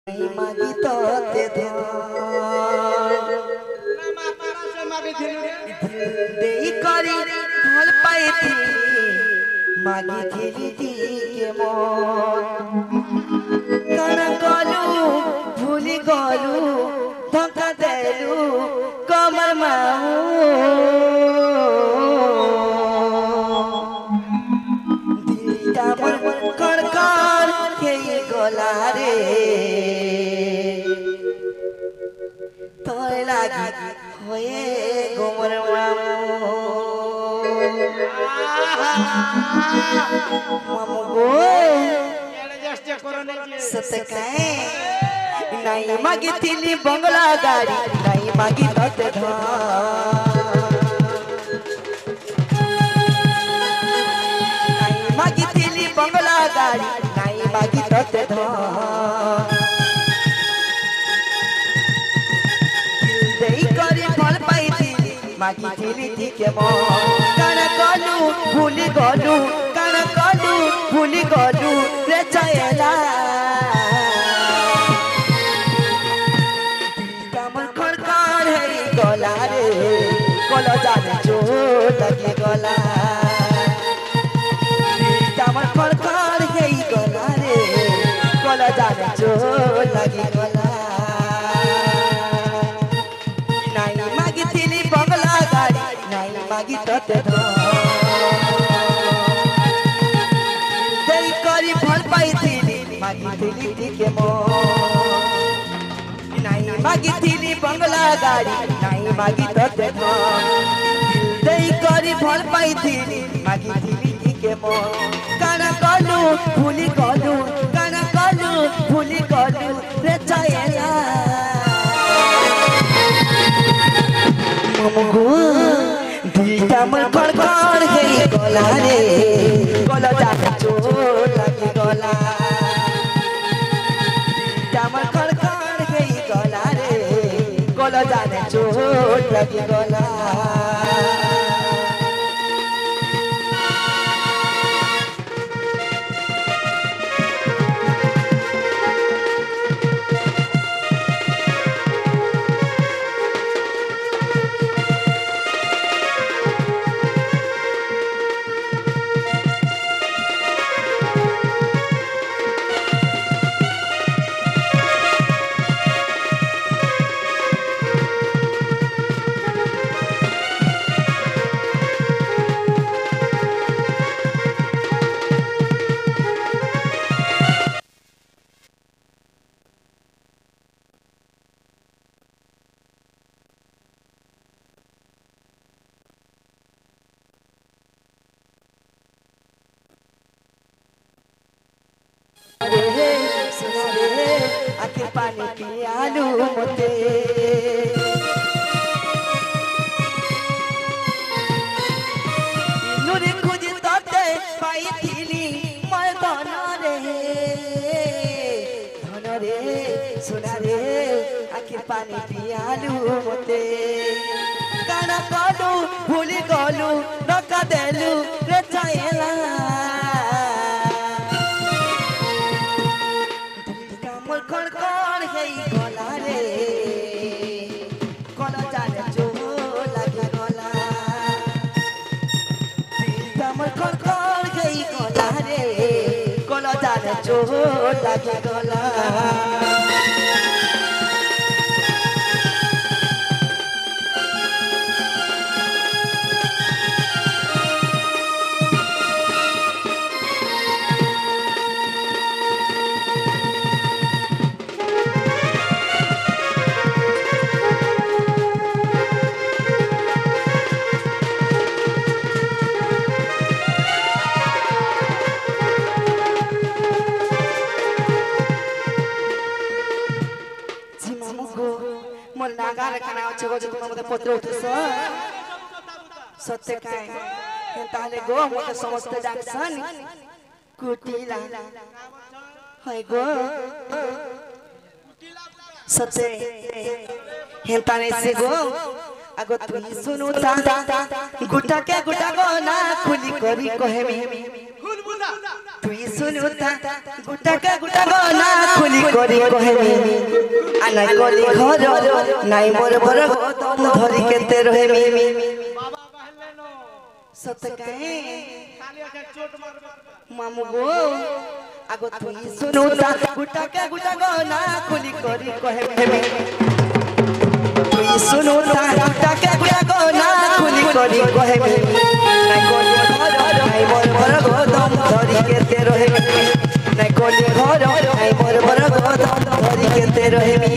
मागी तो ते धर दे करी भल पाई मागी थी के मन कण गलु भूली गलु धोखा देलु कमर माऊ दिलटा मन कर कर के गला रे तोय लागी होए गोमर मामू मामू गो सतकाए नहीं मागी तिली बंगला गाड़ी नहीं मागी तते नहीं मागी तिली बंगला गाड़ी नहीं मागी तते मागी थी के मन कण गलु भूली गलु कण गलु भूली गलु रे चयला मन खड़खड़ है गला रे गला जाने जो लगी गला मन खड़खड़ है गला रे गला जाने जो लगी गला मागी तते दे करी भल पाई थी मागी थी के मन नहीं मागी थी बंगला गाड़ी नहीं मागी तते दे करी भल पाई थी मागी थी के मन कण गलु भूली गलु कण गलु भूली गलु रे चयला ममगो दिलटा मन खड़खड़ है गला रे गला जाने चोट लगी गला दिलटा मन खड़खड़ है गला रे गला जाने चोट लगी गला आखिर पानी पियालू मोते नूरी खुद तोते पाई थीली मर धन रे सुना रे आखिर पानी पियालू मोते कण गलु भूली गलु धोखा देलु रे चयला खड़खड़ है गला रे गला जाने जो लगी गला दिलटा मन खड़खड़ है गला रे गला जाने जो लगी गला नागार खाना अच्छे गो तुम मते पत्र उठस सत्य काय ताले गो मते समस्त डाक्सन कुटिला हाय गो सत्य हेताने से गो आगो तू सुनु ता गुटा के गुटा गो ना खुली करी कहे में खुल बुला তুই শুনুতা গুটাকা গুটাকা না খুলি করি কহেমি আনা গলি ঘর নাই মোর বড় গদম ধরি কেতে রহেমি বাবা कहले नो সত কাহে खाली आके चोट मारबा মামু গো আগো তুই শুনুতা গুটাকা গুটাকা না খুলি করি কহেমি তুই শুনুতা গুটাকা গুটাকা না খুলি করি কহেমি নাই গলি ঘর নাই মোর বড় গদম ধরি কেতে রহেমি নাই গলি ঘর নাই মোর বড় গদম ধরি কেতে রহেমি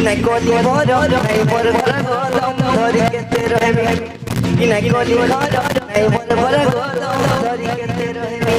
নাই গলি ঘর নাই মোর বড় গদম ধরি কেতে রহেমি নাই গলি ঘর নাই মোর বড় গদম ধরি কেতে রহেমি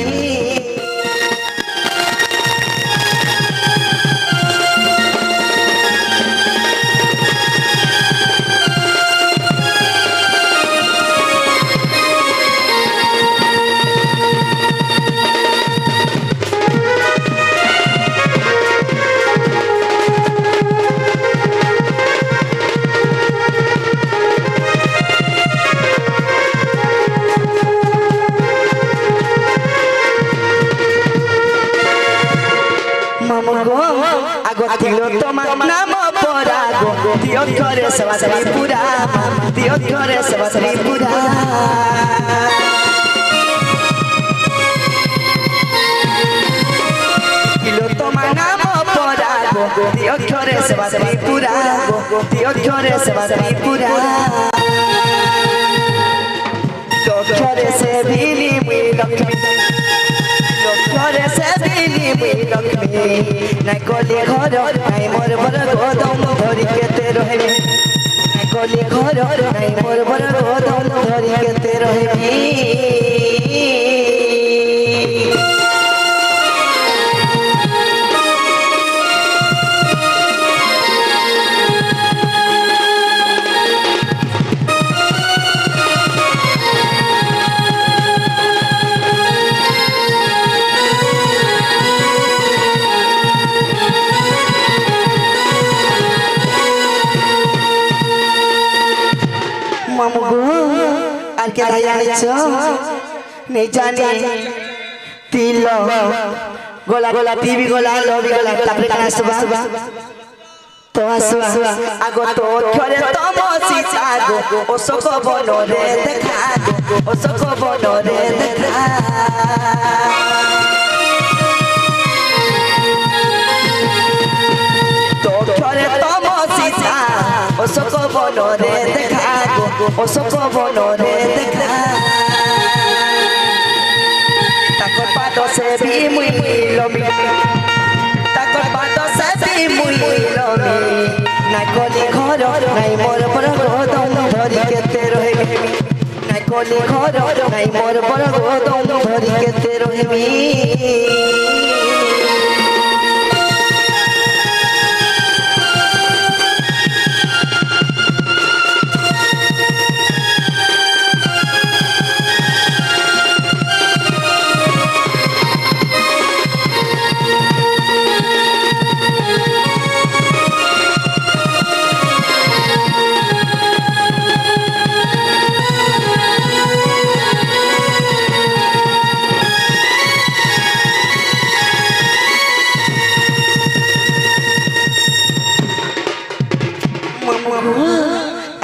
মামগো আগো দিলো তোমার নাম পরাগো দিও করে সবাসরি পুরা দিও করে সবাসরি পুরা দিলো তোমার নাম পরাগো দিও করে সবাসরি পুরা দিও করে সবাসরি পুরা করে সে বিলি লক্ষ্মী করে সে বিলি লক্ষ্মী নাই কলি ঘর নাই মোর বড় গদম ধরি কেতে রহেমি নাই কলি ঘর নাই মোর বড় গদম ধরি কেতে রহেমি মামগো আর কে জানিছো নেই জানি তিল গোলা গোলা টিভি গোলা লবি গোলা তারপরে কাজ আসবা তো আসবা আগো তো করে তমসি আগো ও সক বনরে দেখা ও সক বনরে দেখা তো করে তমসি ও সক বনরে দেখা ও সক বনরে দেখা তাকর পাদ সে বি মুই লমি তাকর পাদ সে বি মুই লমি নাই কলি ঘর নাই মোর বড় গদম ধরি কেতে রহেমি নাই কলি ঘর নাই মোর বড় গদম ধরি কেতে রহেমি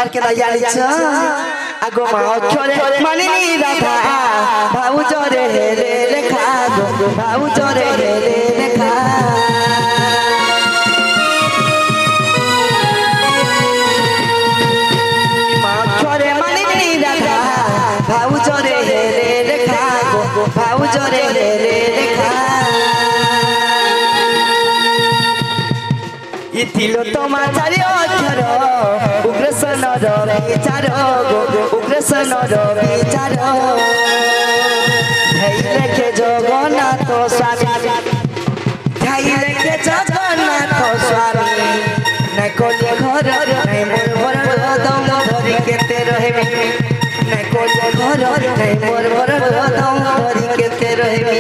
আর কে জানিছো আগো মা অক্ষরে মানিনি রাধা ভাউজরে হেলে লেখা গো ভাউজরে হেলে লেখা মা অক্ষরে মানিনি রাধা ভাউজরে হেলে লেখা গো ভাউজরে হেলে লেখা ইতিল তোমার চারি অক্ষর উগ্রসনর বিচার উগ্রসনর বিচার ধাই লেখে জগন্নাথ স্বামী ধাই লেখে জগন্নাথ স্বামী নাই কলি ঘর নাই মোর বড় গদম ধরি কেতে রহেমি নাই কলি ঘর নাই মোর বড় গদম ধরি কেতে রহেমি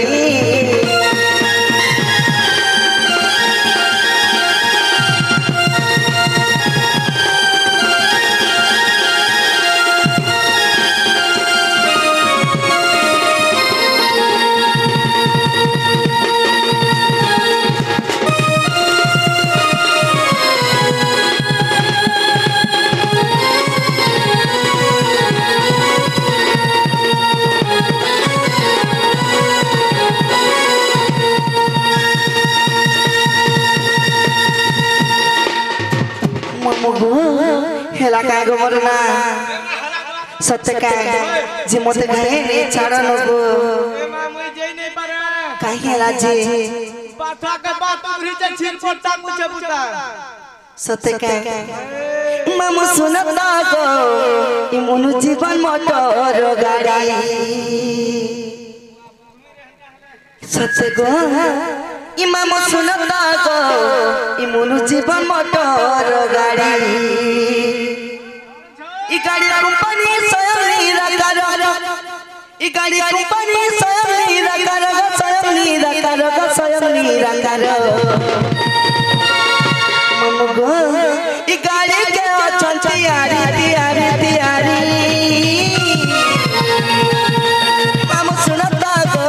হেলা কায় গো মোর না সত্যি কায় যে মতে গায়ে নে ছাড়ানো গো এ মা মুই যেই নাই পারে কাই হেলা যে পাঠা के बात उरी जे छिन पट्टा मुझे बुता সত্যি কায় মামু শুনতা গো ই মনু জীবন মোটর গাড়ি সত্যি গো ই মামু শুনতা গো ই মনু জীবন মোটর গাড়ি ই গাড়ি কোম্পানি স্বয়ং নিরাকার ই গাড়ি কোম্পানি স্বয়ং নিরাকার স্বয়ং নিরাকার মামু গো ই গাড়ি কে অচল তিয়ারি তিয়ারি তিয়ারি মামু শুনতা গো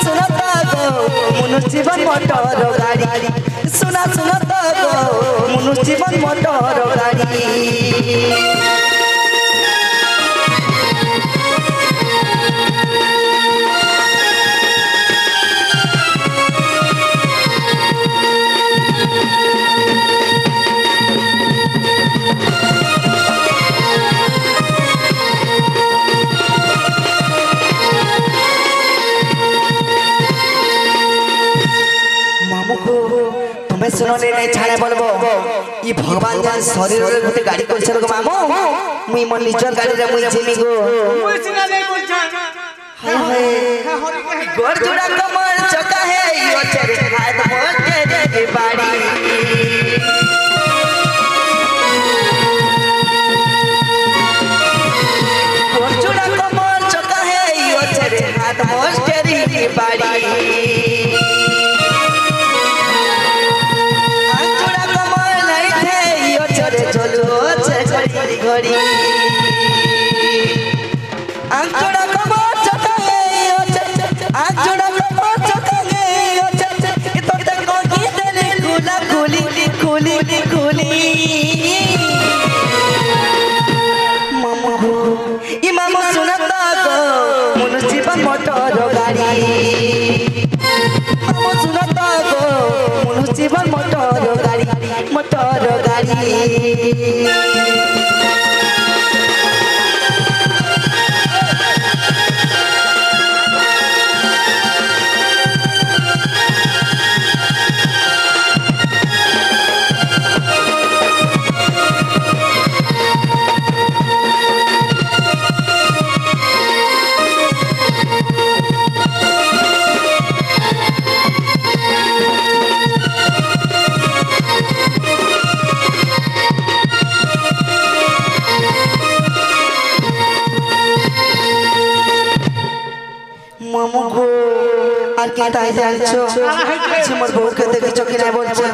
শুনতা গো মনু জীবন মোটর গাড়ি শুনতা গো মনু জীবন মোটর গাড়ি শুনলে নাই ছাড়ে বলবো ই ভগবান জান শরীরের মধ্যে গাড়ি করছে গো মামু মুই মন নিজের গাড়িরে মুই জিমি গো मुझ सिना नहीं बुझा हाय हाय गोर जुड़ा कमर चका है यो चरे हाथ मोर के बाड़ी गोर जुड़ा कमर चका है यो चरे हाथ मोर के बाड़ी घड़ी आंचड़ा कमर चकाए आंचड़ा कमर चकाए तो तक की दे खुला खुली खुली खुली मामू ई मामू सुनता गो मनु जीवन मोटर गाड़ी मामू सुनता गो मनु जीवन मोटर गाड़ी मामू गो আর কে তাই জানছো তোমার বউকে দেখেছো কি না বলছো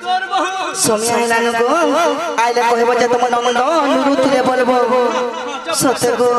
तोर बहु সময় আইলানো গো আইলে কইব যে তোমার ননদ নুরুত রে বলবো সত্য গো